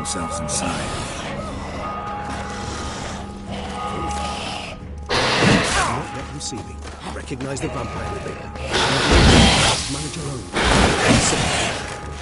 themselves inside. Not yet receiving. Recognize the vampire thing. Manage your own.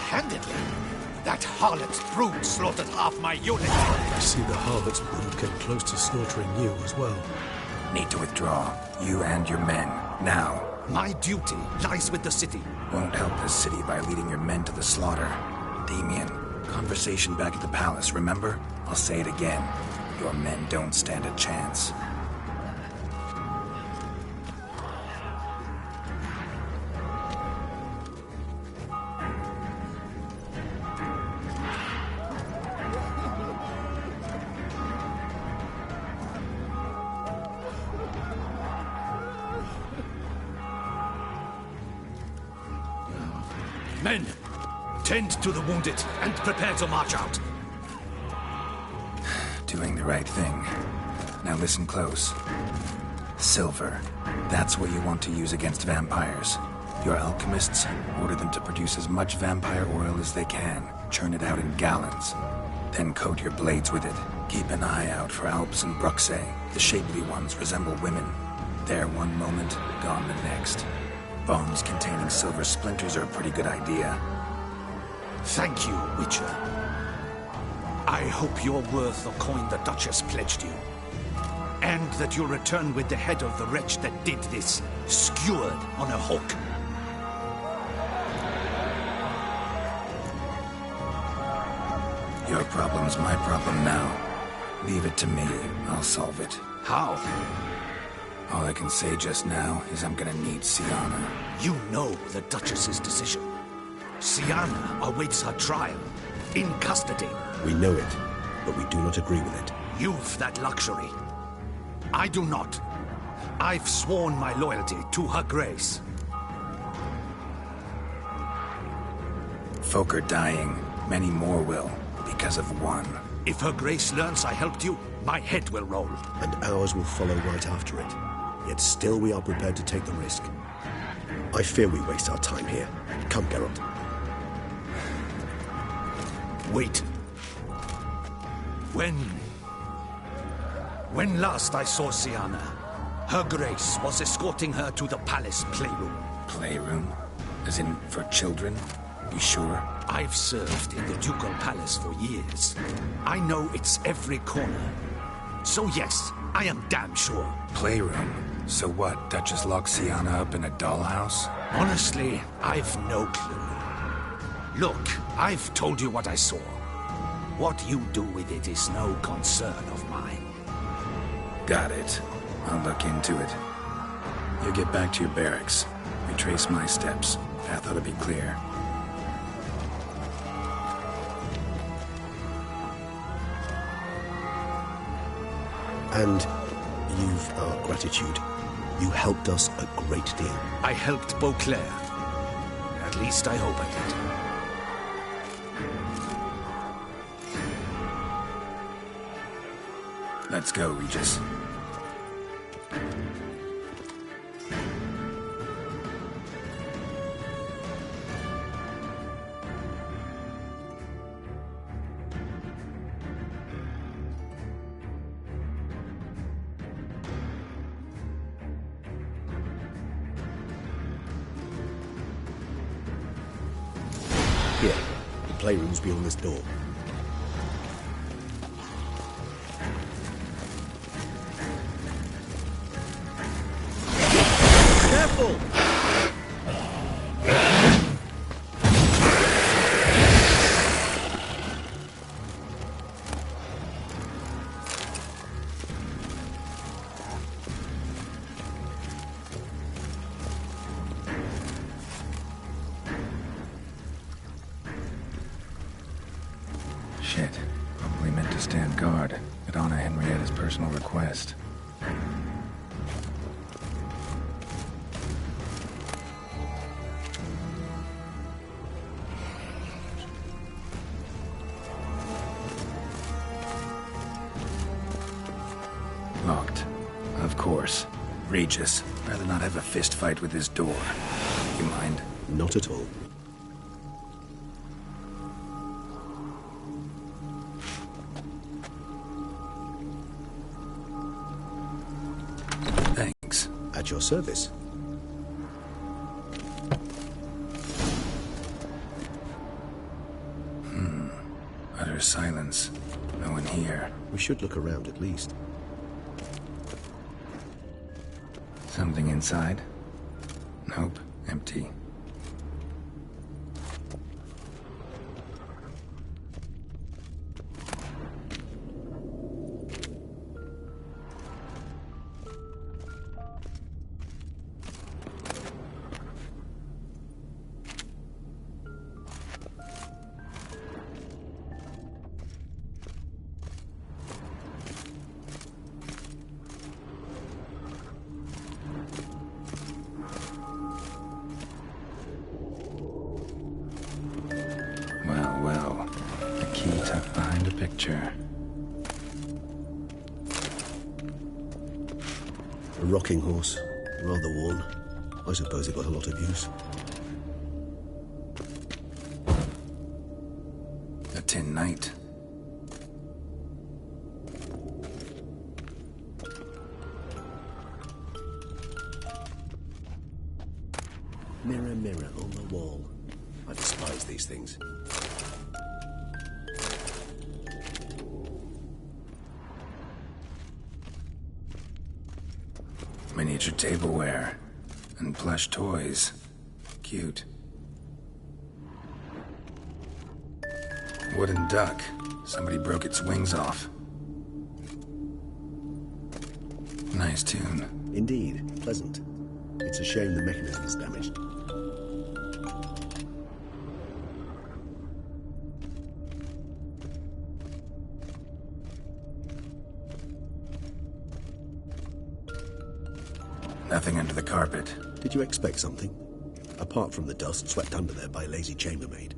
Single-handedly? That harlot's brood slaughtered half my unit. I see the harlot's brood came close to slaughtering you as well. Need to withdraw. You and your men. Now. My duty lies with the city. Won't help the city by leading your men to the slaughter. Damien, conversation back at the palace, remember? I'll say it again. Your men don't stand a chance. Men, tend to the wounded and prepare to march out. Doing the right thing. Now listen close. Silver. That's what you want to use against vampires. Your alchemists, order them to produce as much vampire oil as they can. Churn it out in gallons. Then coat your blades with it. Keep an eye out for Alps and Bruxae. The shapely ones resemble women. There one moment, gone the next. Bombs containing silver splinters are a pretty good idea. Thank you, Witcher. I hope you're worth the coin the Duchess pledged you. And that you'll return with the head of the wretch that did this, skewered on a hook. Your problem's my problem now. Leave it to me. I'll solve it. How? All I can say just now is I'm gonna need Sienna. You know the Duchess's decision. Sienna awaits her trial, in custody. We know it, but we do not agree with it. You've that luxury. I do not. I've sworn my loyalty to her grace. Folk are dying. Many more will, because of one. If her grace learns I helped you, my head will roll. And ours will follow right after it. Yet still we are prepared to take the risk. I fear we waste our time here. Come, Geralt. Wait. When last I saw Sienna, her grace was escorting her to the palace playroom. Playroom? As in, for children? You sure? I've served in the ducal palace for years. I know it's every corner. So yes, I am damn sure. Playroom? So what, Duchess locked Sienna up in a dollhouse? Honestly, I've no clue. Look, I've told you what I saw. What you do with it is no concern of mine. Got it. I'll look into it. You get back to your barracks. Retrace my steps. Path ought to be clear. And you've our gratitude. You helped us a great deal. I helped Beauclair. At least I hope I did. Let's go, Regis. Here, the playroom's beyond this door. Careful! Shit. Probably meant to stand guard, but honor Henrietta's personal request. Locked. Of course. Regis, rather not have a fist fight with his door. You mind? Not at all. Thanks. At your service. Utter silence. No one here. We should look around at least. Something inside? Nope, empty. Well, the key tucked behind a picture. A rocking horse, rather worn. I suppose it got a lot of use. A tin knight. Mirror, mirror on the wall. I despise these things. Miniature tableware. And plush toys. Cute. Wooden duck. Somebody broke its wings off. Nice tune. Indeed, pleasant. It's a shame the mechanism is damaged. Nothing under the carpet. Did you expect something? Apart from the dust swept under there by a lazy chambermaid.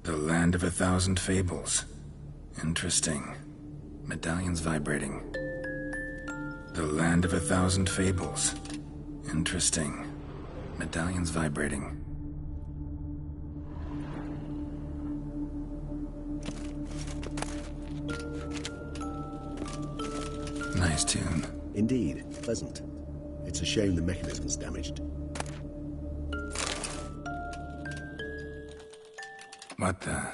The Land of 1,000 Fables. Interesting. Medallions vibrating. The Land of 1,000 Fables. Interesting. Medallions vibrating. Nice tune. Indeed, pleasant. It's a shame the mechanism's damaged. What the?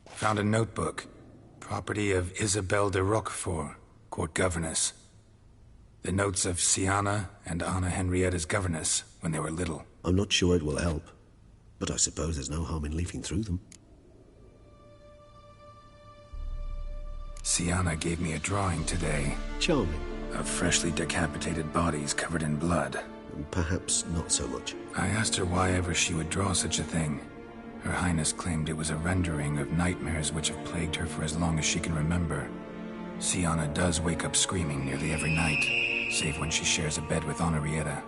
Found a notebook. Property of Isabelle de Roquefort, court governess. The notes of Siana and Anna Henrietta's governess when they were little. I'm not sure it will help, but I suppose there's no harm in leafing through them. Siana gave me a drawing today. Charming. Of freshly decapitated bodies covered in blood. Perhaps not so much. I asked her why ever she would draw such a thing. Her Highness claimed it was a rendering of nightmares which have plagued her for as long as she can remember. Siana does wake up screaming nearly every night, save when she shares a bed with Henrietta.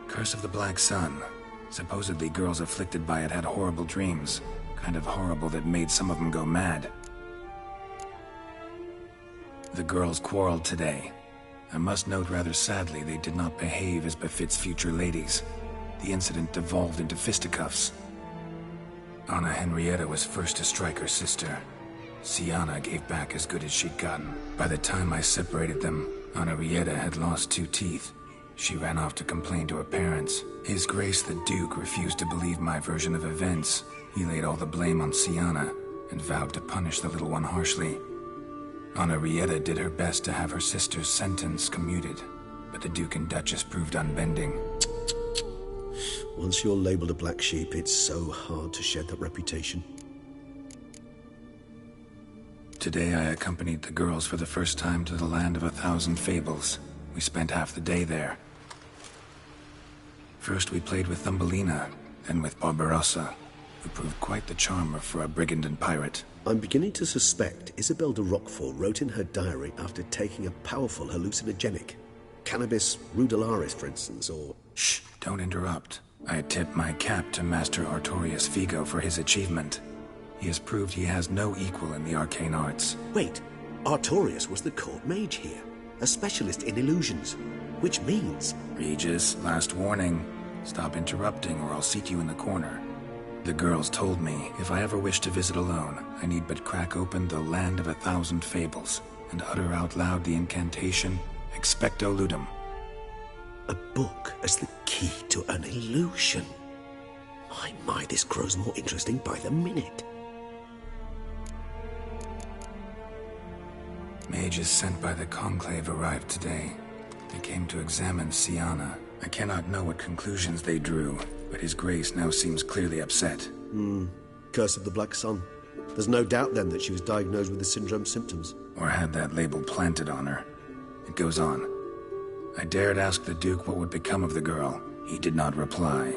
Curse of the Black Sun. Supposedly girls afflicted by it had horrible dreams. Kind of horrible that made some of them go mad. The girls quarreled today. I must note rather sadly they did not behave as befits future ladies. The incident devolved into fisticuffs. Anna Henrietta was first to strike her sister. Siana gave back as good as she'd gotten. By the time I separated them, Henrietta had lost 2 teeth. She ran off to complain to her parents. His Grace the Duke refused to believe my version of events. He laid all the blame on Siana and vowed to punish the little one harshly. Henrietta did her best to have her sister's sentence commuted, but the Duke and Duchess proved unbending. Once you're labeled a black sheep, it's so hard to shed that reputation. Today I accompanied the girls for the first time to the Land of 1,000 Fables. We spent half the day there. First we played with Thumbelina, then with Barbarossa, who proved quite the charmer for a brigand and pirate. I'm beginning to suspect Isabelle de Roquefort wrote in her diary after taking a powerful hallucinogenic. Cannabis rudelaris, for instance, or... Shh, don't interrupt. I tip my cap to Master Artorius Figo for his achievement. He has proved he has no equal in the arcane arts. Wait, Artorius was the court mage here, a specialist in illusions, which means... Regis, last warning. Stop interrupting or I'll seat you in the corner. The girls told me if I ever wish to visit alone, I need but crack open the Land of 1,000 Fables and utter out loud the incantation, Expecto Ludum. A book as the key to an illusion. My, this grows more interesting by the minute. Mages sent by the Conclave arrived today. They came to examine Siana. I cannot know what conclusions they drew, but His Grace now seems clearly upset. Curse of the Black Sun. There's no doubt then that she was diagnosed with the syndrome symptoms. Or had that label planted on her. It goes on. I dared ask the Duke what would become of the girl. He did not reply.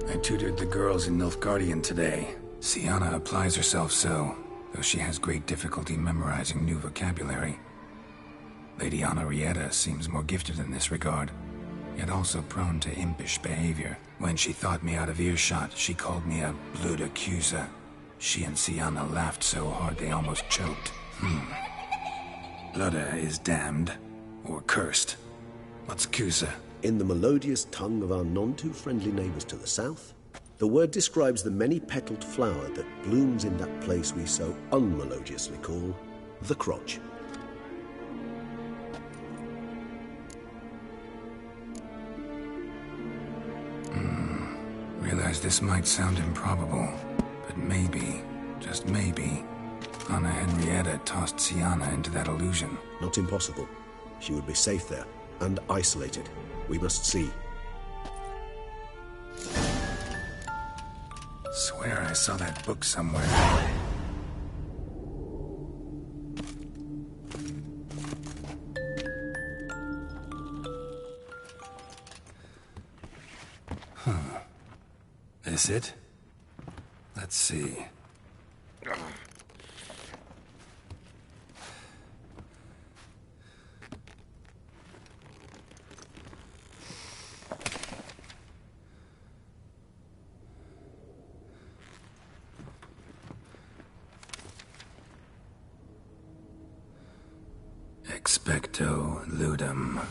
I tutored the girls in Nilfgaardian today. Siana applies herself so, though she has great difficulty memorizing new vocabulary. Lady Henrietta seems more gifted in this regard, yet also prone to impish behavior. When she thought me out of earshot, she called me a blood accuser. She and Siana laughed so hard they almost choked. Blooda is damned, or cursed. What's Cusa? In the melodious tongue of our none-too-friendly neighbours to the south, the word describes the many-petaled flower that blooms in that place we so unmelodiously call the crotch. Realize this might sound improbable, but maybe, just maybe, Anna Henrietta tossed Siana into that illusion. Not impossible. She would be safe there, and isolated. We must see. Swear I saw that book somewhere. This it? Let's see. Expecto Ludum.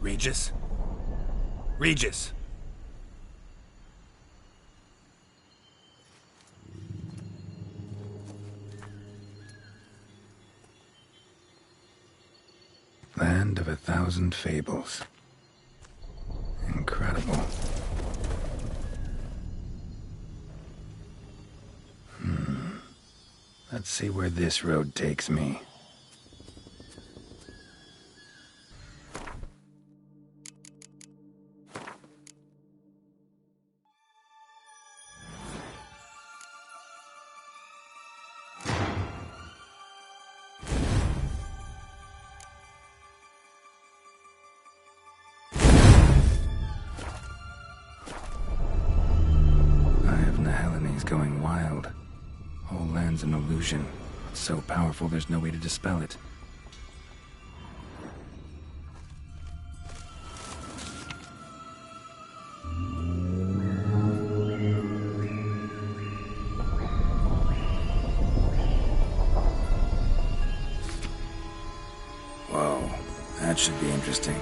Regis? Regis! Land of 1,000 Fables. Incredible. Let's see where this road takes me. Going wild. Whole land's an illusion. It's so powerful there's no way to dispel it. Whoa, that should be interesting.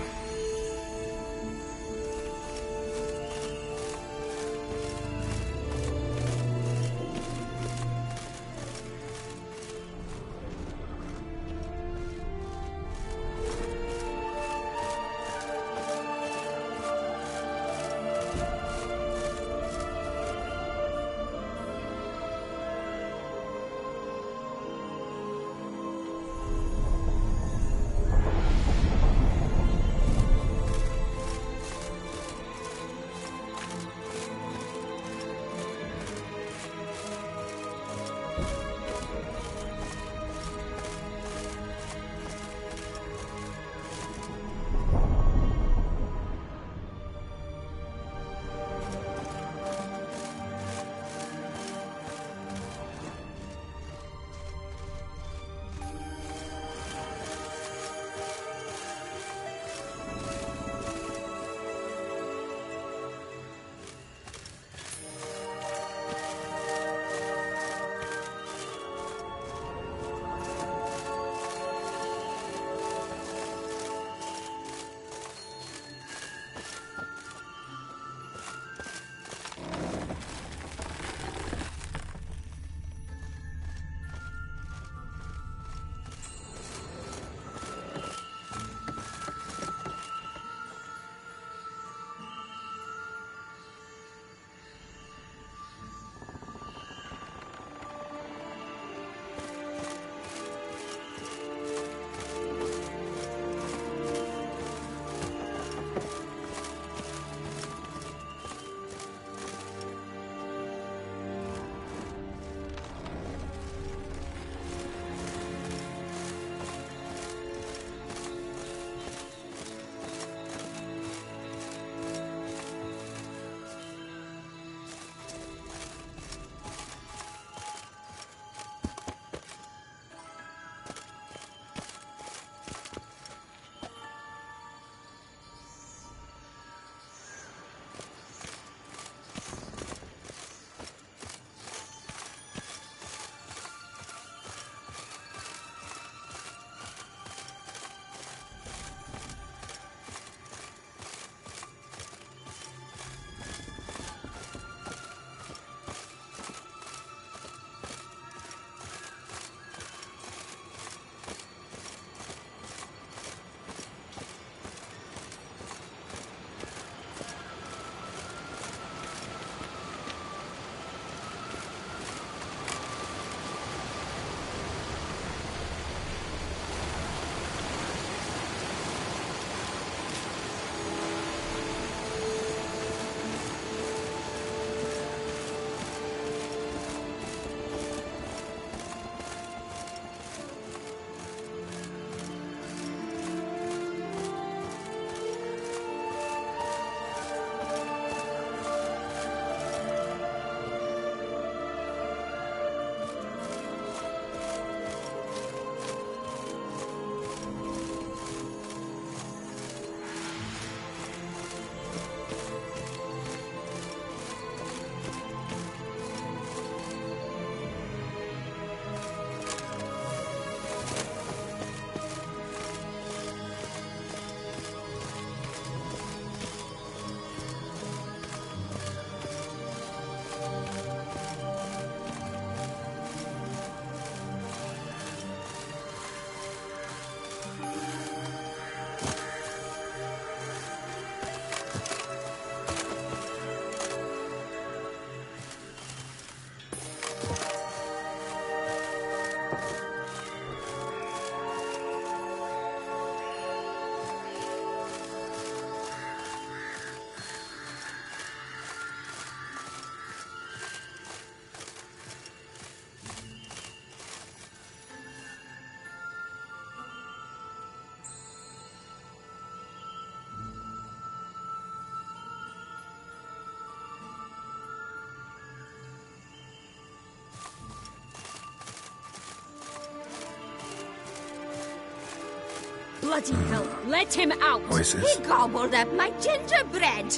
Bloody hell, let him out! Voices? He gobbled up my gingerbread.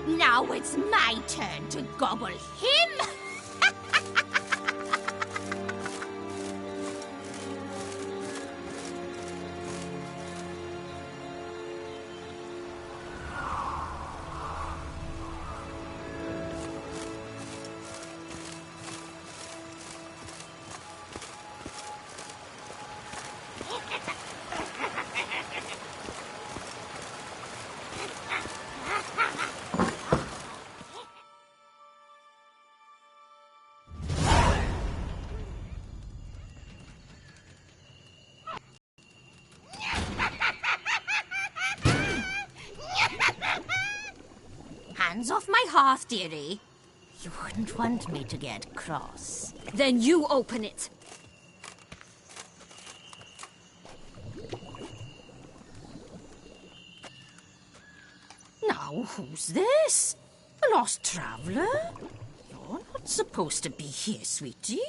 Now it's my turn to gobble him. Hands off my hearth, dearie. You wouldn't want me to get cross. Then you open it. Now, who's this? A lost traveler? You're not supposed to be here, sweetie.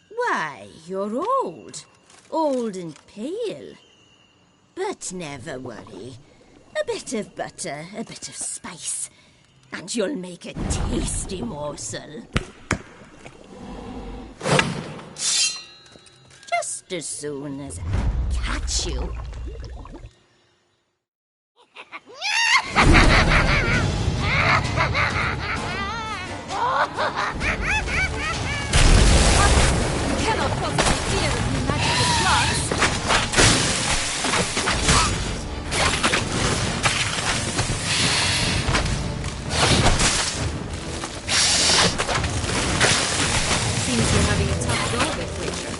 Why, you're old. Old and pale. But never worry. A bit of butter, a bit of spice, and you'll make a tasty morsel. Just as soon as I catch you. You cannot possibly fear of me magical plants. Seems you're having a tough go of it, creature.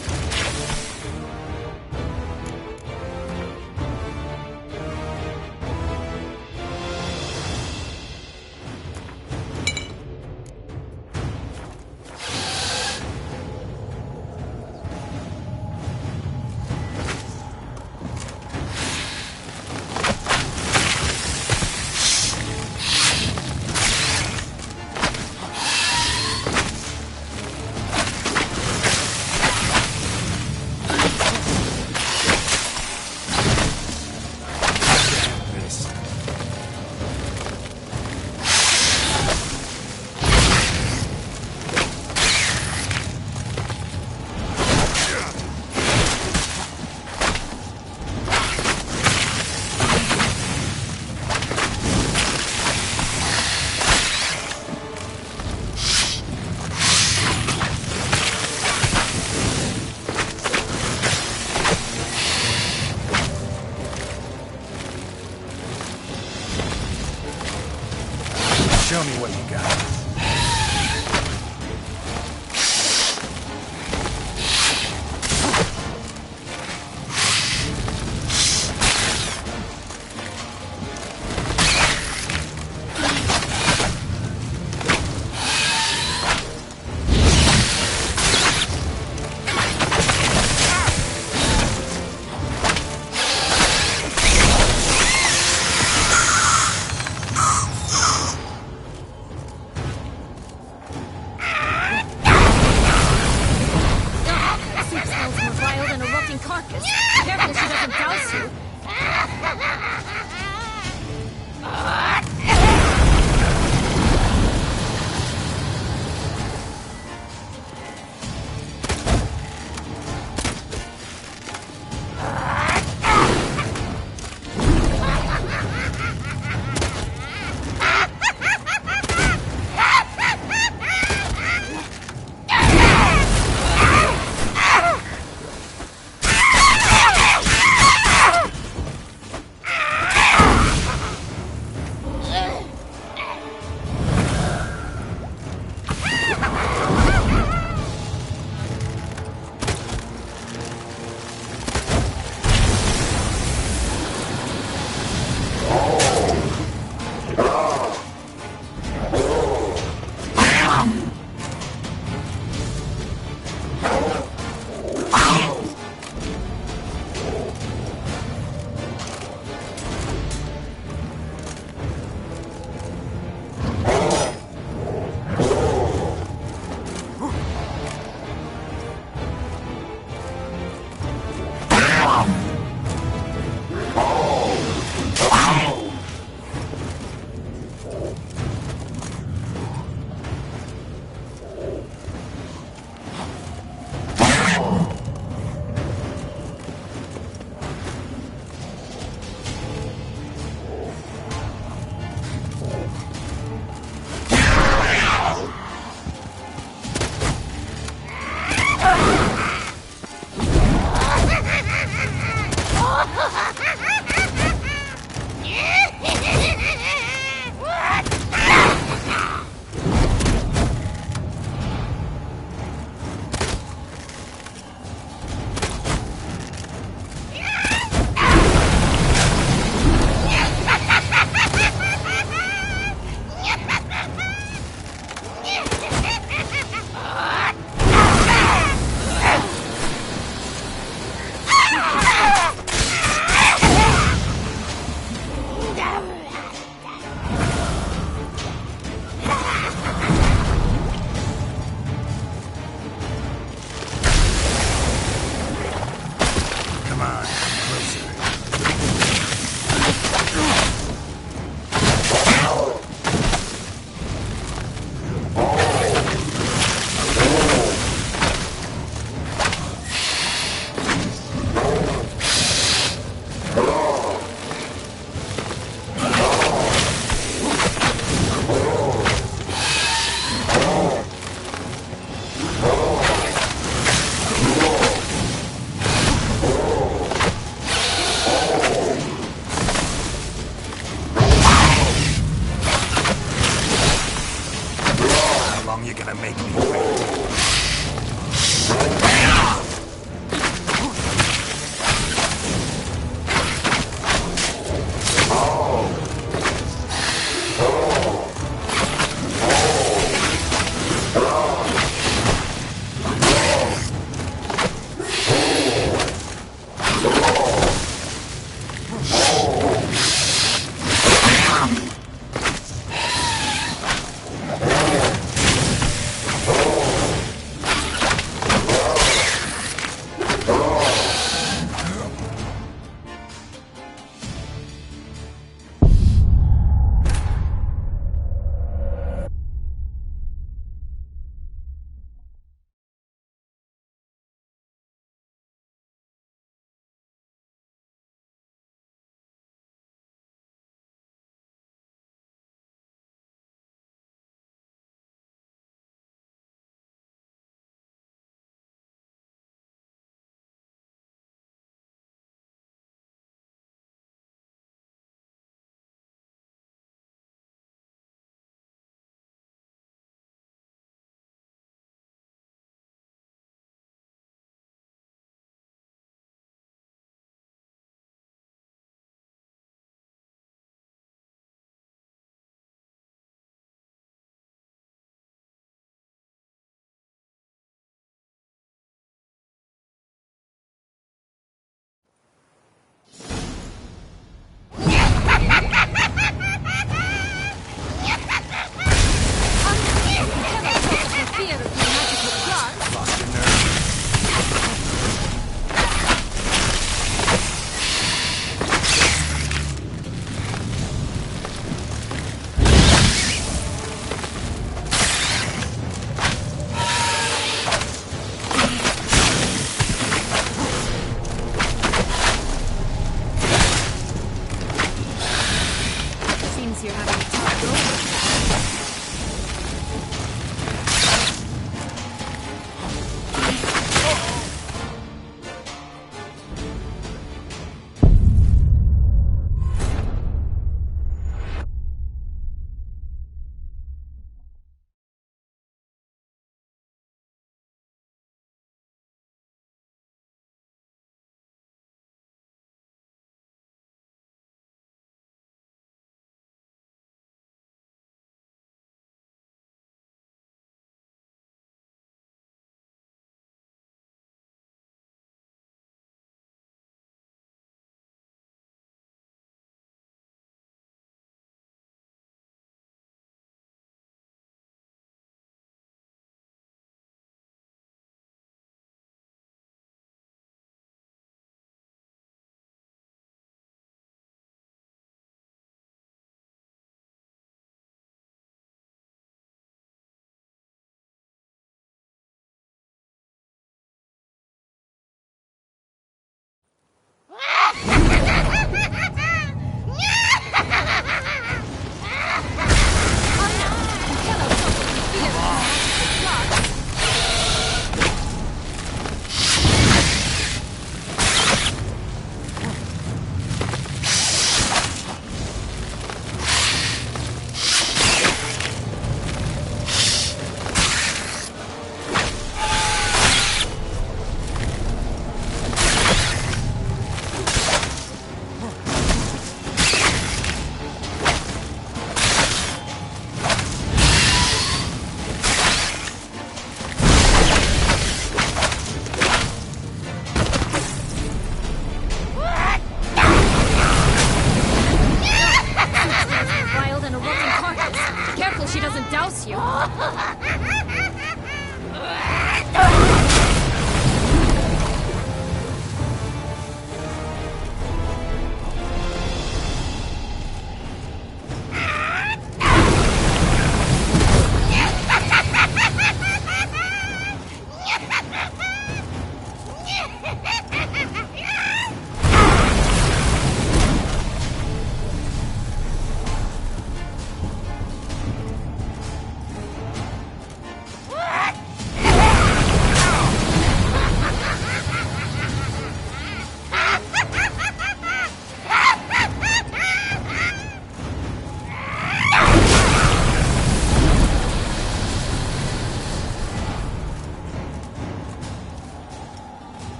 Show me what you got.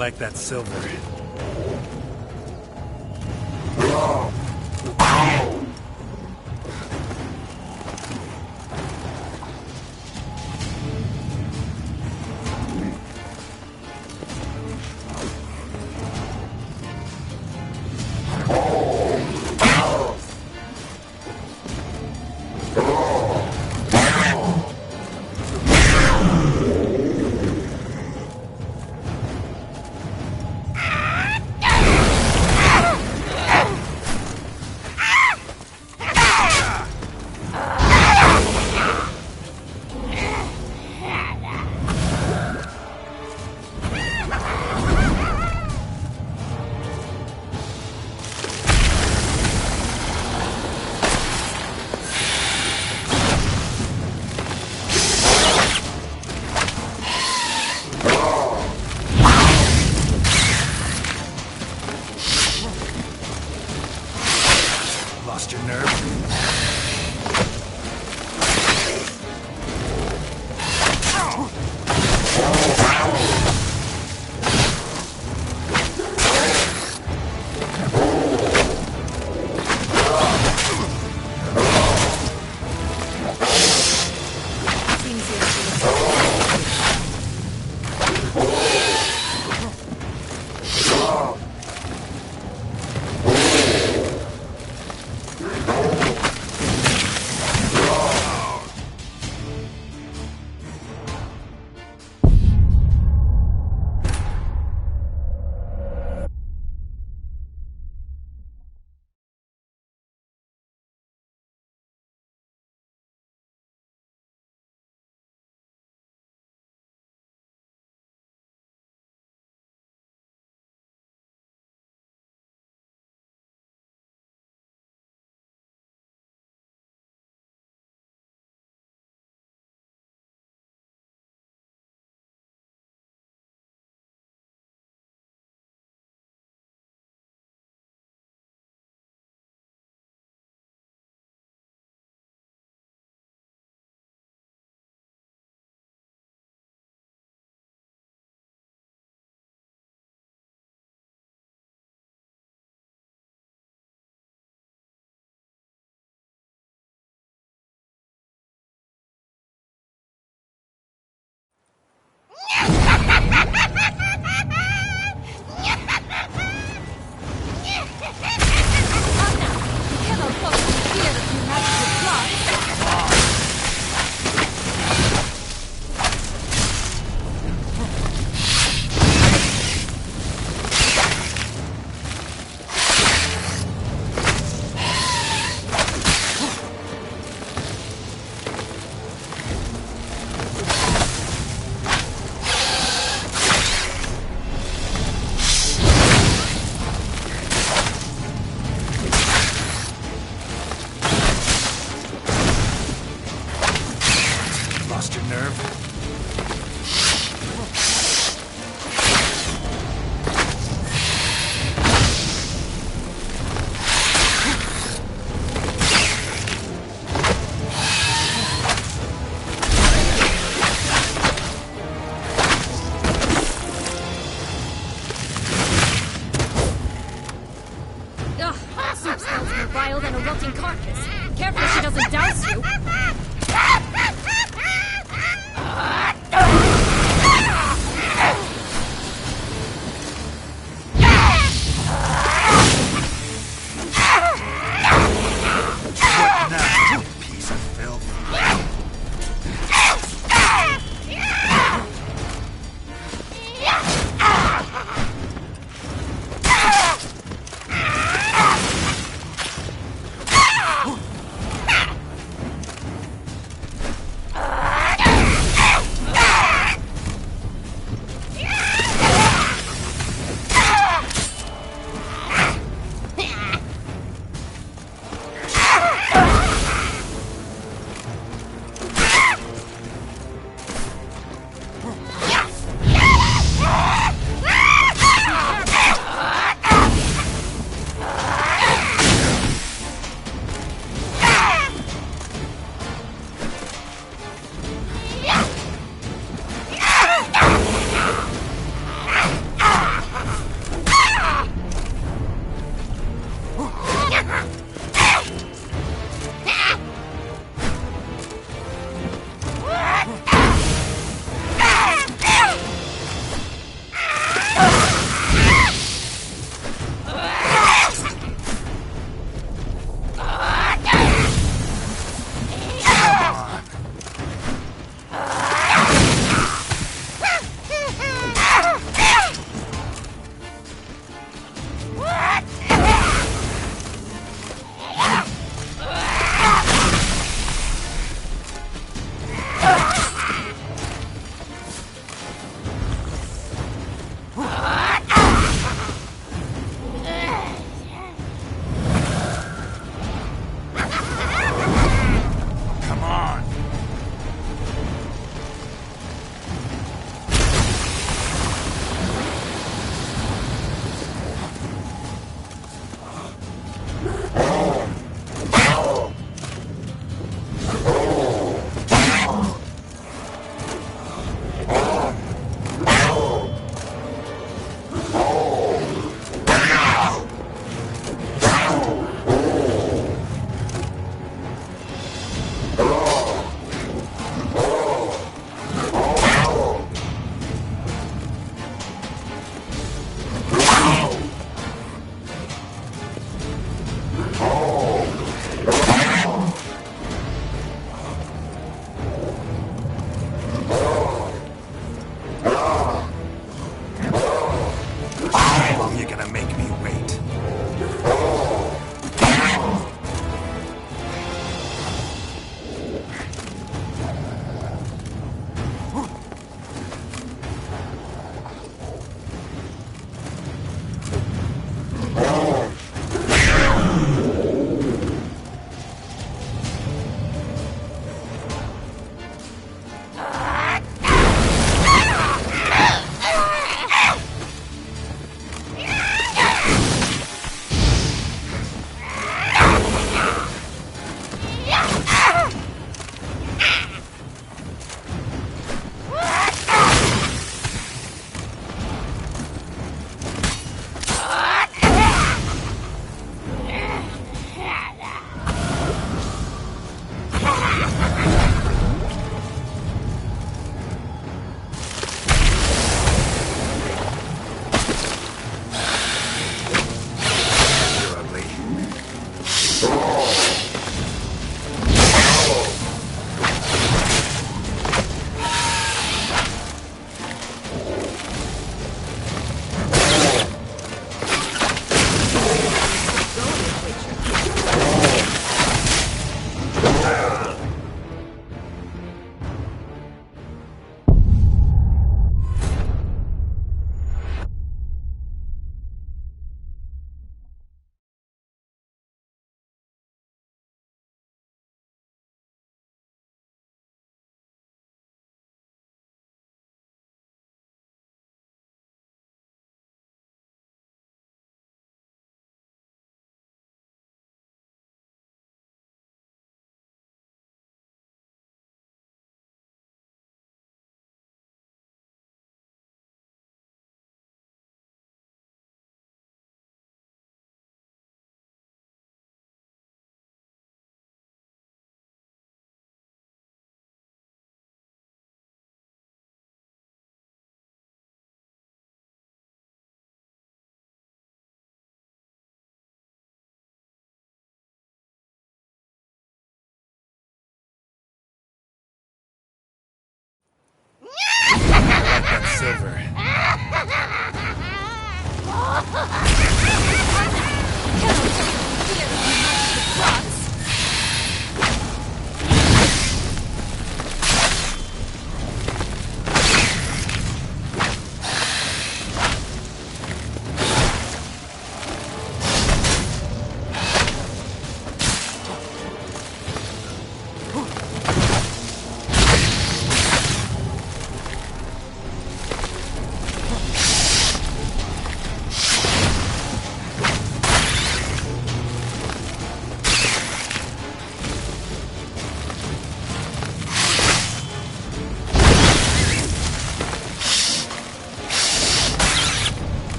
like that silver. Lost your nerve? Lost your nerve? Ugh, soup smells more vile than a rotting carcass. Careful she doesn't douse you.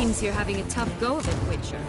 Seems you're having a tough go of it, Witcher.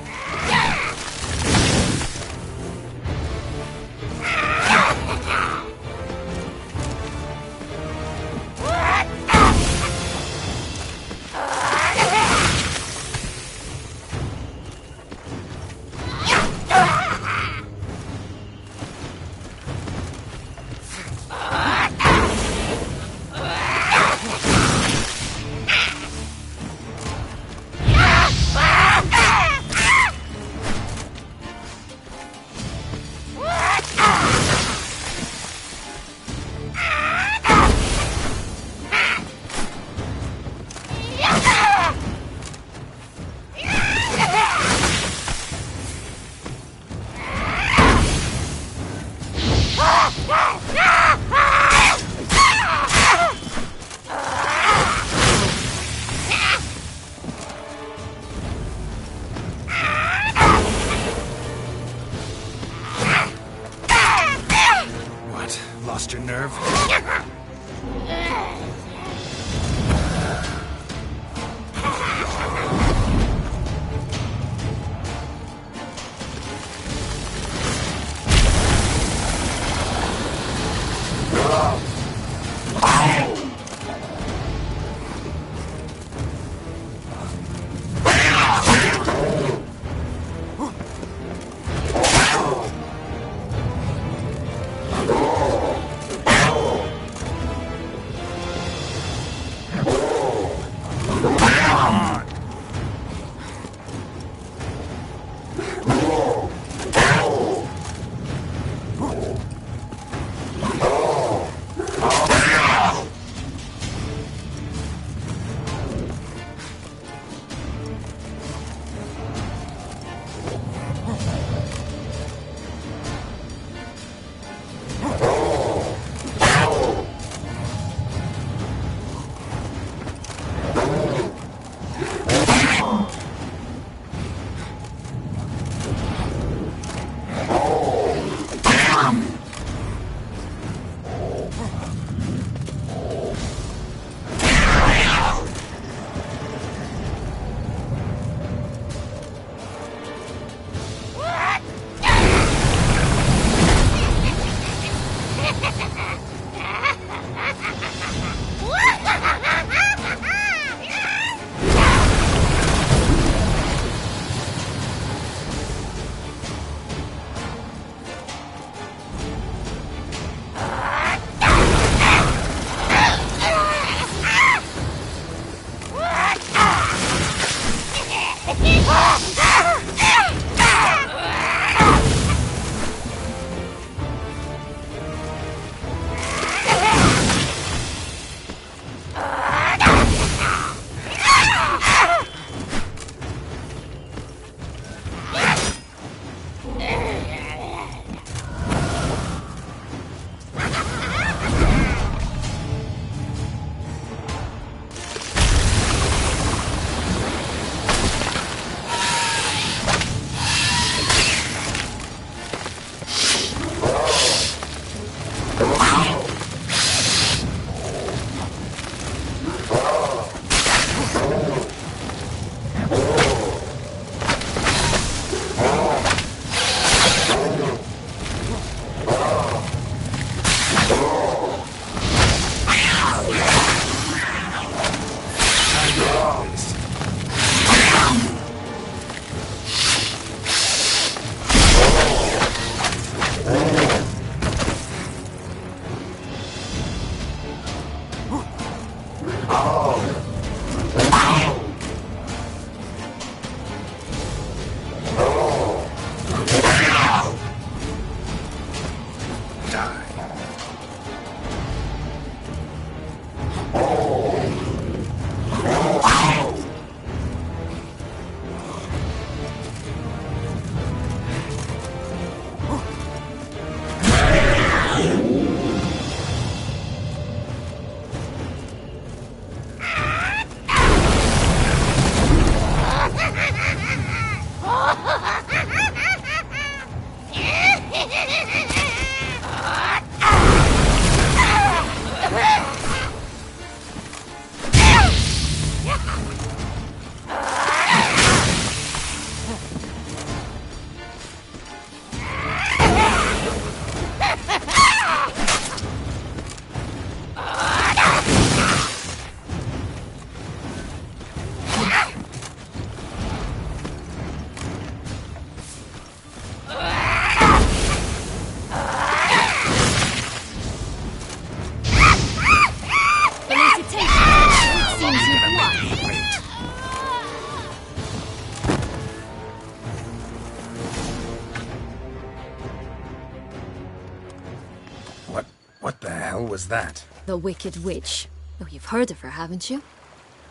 that? The Wicked Witch. Oh, you've heard of her, haven't you?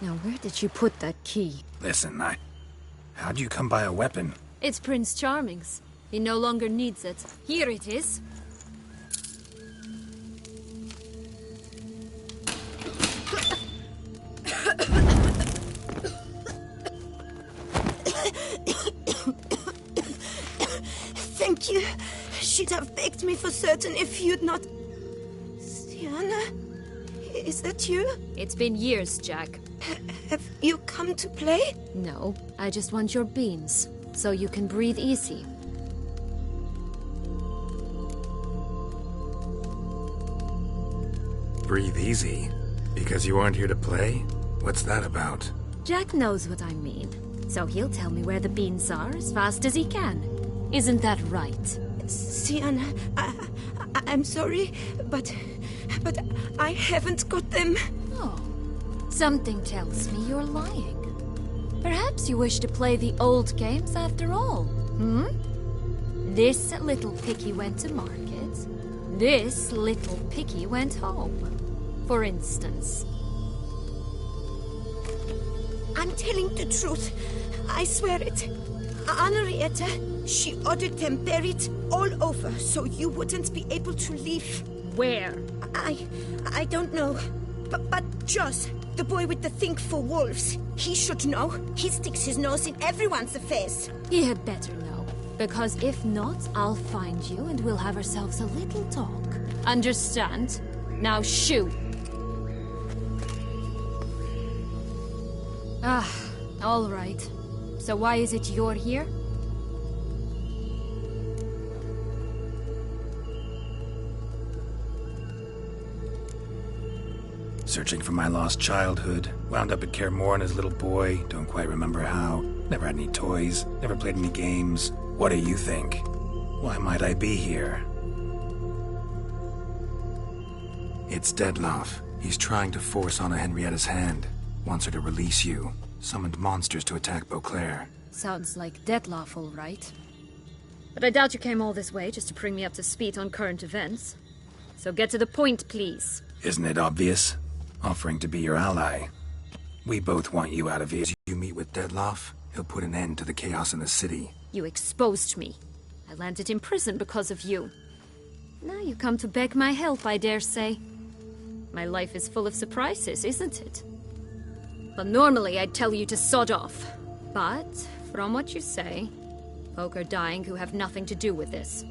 Now, where did you put that key? Listen, how'd you come by a weapon? It's Prince Charming's. He no longer needs it. Here it is. Thank you. She'd have begged me for certain if you'd not... Sienna? Is that you? It's been years, Jack. Have you come to play? No, I just want your beans, so you can breathe easy. Breathe easy? Because you aren't here to play? What's that about? Jack knows what I mean, so he'll tell me where the beans are as fast as he can. Isn't that right? Sienna, I'm sorry, but I haven't got them. Oh, something tells me you're lying. Perhaps you wish to play the old games after all, hmm? This little picky went to market. This little picky went home, for instance. I'm telling the truth. I swear it. Henrietta, she ordered them buried all over so you wouldn't be able to leave. Where? I don't know. But Joss, the boy with the thing for wolves, he should know. He sticks his nose in everyone's affairs. He had better know. Because if not, I'll find you and we'll have ourselves a little talk. Understand? Now shoo! Ah, all right. So why is it you're here? Searching for my lost childhood. Wound up at Kaer Morhen as a little boy. Don't quite remember how. Never had any toys. Never played any games. What do you think? Why might I be here? It's Dettlaff. He's trying to force Anna Henrietta's hand. Wants her to release you. Summoned monsters to attack Beauclair. Sounds like Dettlaff, all right. But I doubt you came all this way just to bring me up to speed on current events. So get to the point, please. Isn't it obvious? Offering to be your ally. We both want you out of here. As you meet with Dettlaff, he'll put an end to the chaos in the city. You exposed me. I landed in prison because of you. Now you come to beg my help, I dare say. My life is full of surprises, isn't it? Well, normally I'd tell you to sod off. But, from what you say, folk are dying who have nothing to do with this.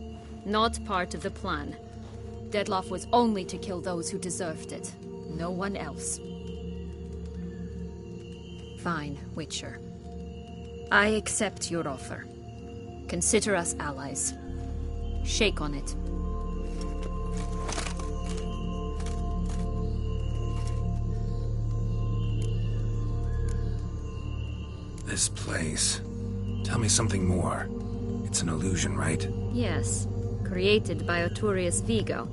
Not part of the plan. Dettlaff was only to kill those who deserved it. No one else. Fine, Witcher. I accept your offer. Consider us allies. Shake on it. This place. Tell me something more. It's an illusion, right? Yes. Created by Arturius Vigo.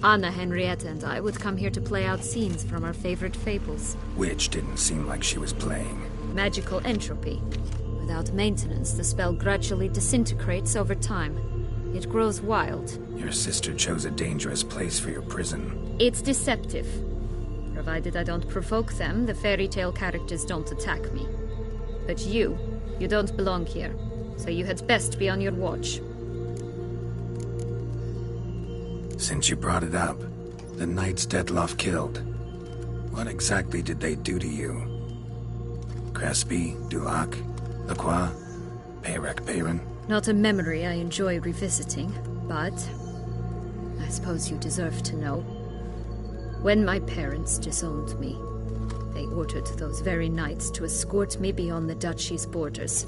Anna, Henrietta, and I would come here to play out scenes from our favorite fables. Which didn't seem like she was playing. Magical entropy. Without maintenance, the spell gradually disintegrates over time. It grows wild. Your sister chose a dangerous place for your prison. It's deceptive. Provided I don't provoke them, the fairy tale characters don't attack me. But you don't belong here, so you had best be on your watch. Since you brought it up, the knights Dettlaff killed. What exactly did they do to you? Crespi, Dulac, Lacroix, Peyrac Peyran? Not a memory I enjoy revisiting, but I suppose you deserve to know. When my parents disowned me, they ordered those very knights to escort me beyond the duchy's borders.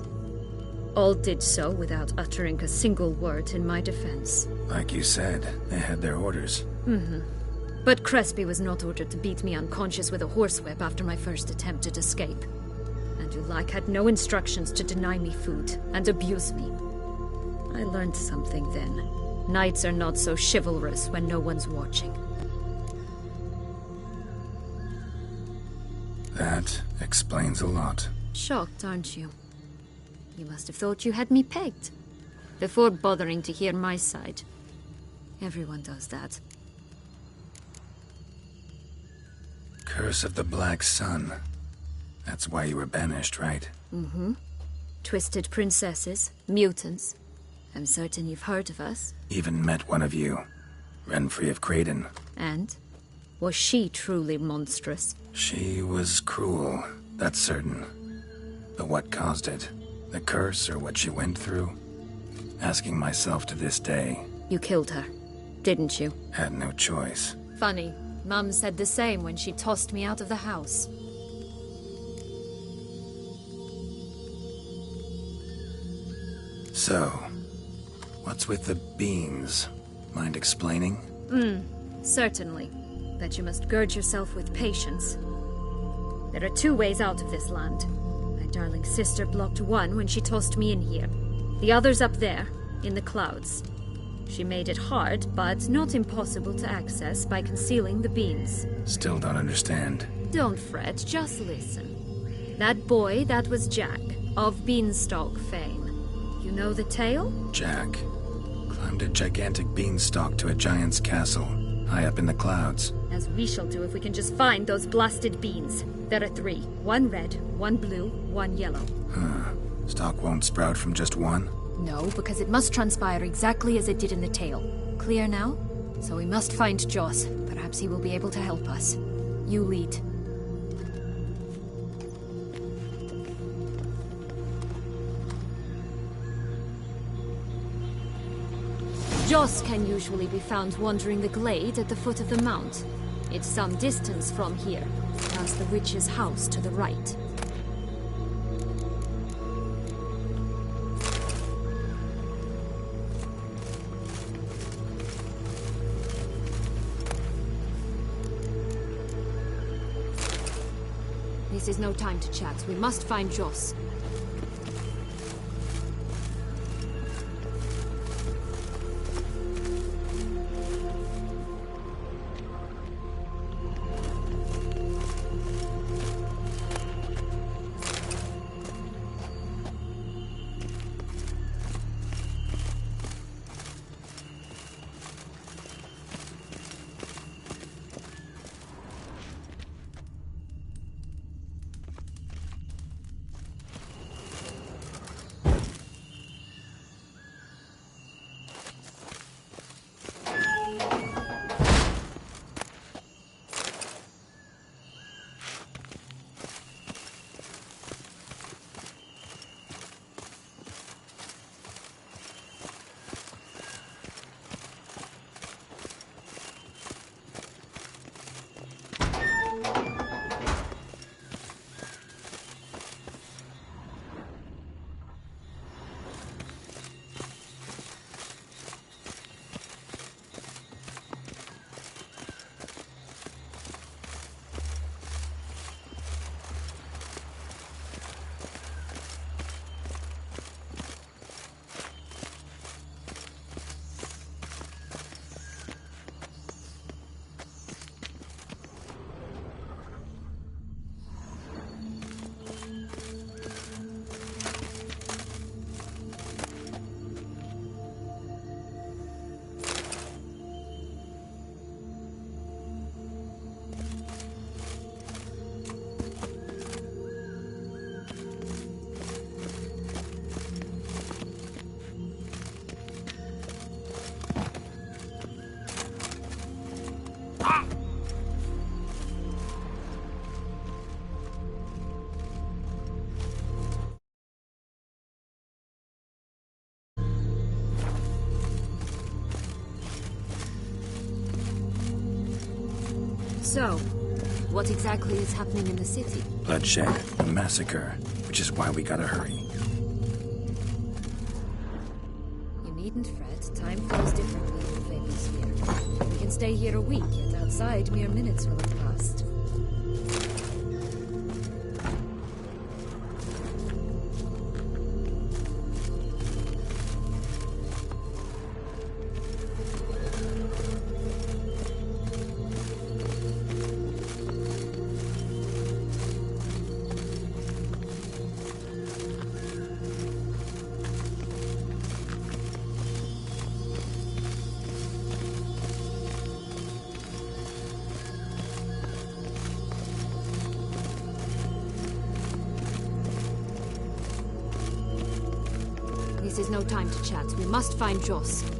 All did so without uttering a single word in my defense. Like you said, they had their orders. But Crespi was not ordered to beat me unconscious with a horsewhip after my first attempt at escape. And Dulac had no instructions to deny me food and abuse me. I learned something then. Knights are not so chivalrous when no one's watching. That explains a lot. Shocked, aren't you? You must have thought you had me pegged. Before bothering to hear my side. Everyone does that. Curse of the Black Sun. That's why you were banished, right? Mm-hmm. Twisted princesses, mutants. I'm certain you've heard of us. Even met one of you. Renfrey of Creighton. And? Was she truly monstrous? She was cruel, that's certain. But what caused it? The curse or what she went through? Asking myself to this day. You killed her, didn't you? Had no choice. Funny. Mum said the same when she tossed me out of the house. So, what's with the beans? Mind explaining? Certainly. But you must gird yourself with patience. There are 2 ways out of this land. My darling sister blocked one when she tossed me in here. The other's up there, in the clouds. She made it hard, but not impossible to access by concealing the beans. Still don't understand. Don't fret, just listen. That boy, that was Jack, of Beanstalk fame. You know the tale? Jack climbed a gigantic beanstalk to a giant's castle, high up in the clouds. As we shall do if we can just find those blasted beans. There are 3. 1 red, 1 blue, 1 yellow. Stalk won't sprout from just one? No, because it must transpire exactly as it did in the tale. Clear now? So we must find Joss. Perhaps he will be able to help us. You lead. Joss can usually be found wandering the glade at the foot of the mount. It's some distance from here, past the witch's house to the right. This is no time to chat. We must find Joss. So, what exactly is happening in the city? Bloodshed, a massacre, which is why we gotta hurry. You needn't fret. Time flows differently in Fables here. We can stay here a week, yet outside mere minutes will have passed. is no time to chat. We must find Joss.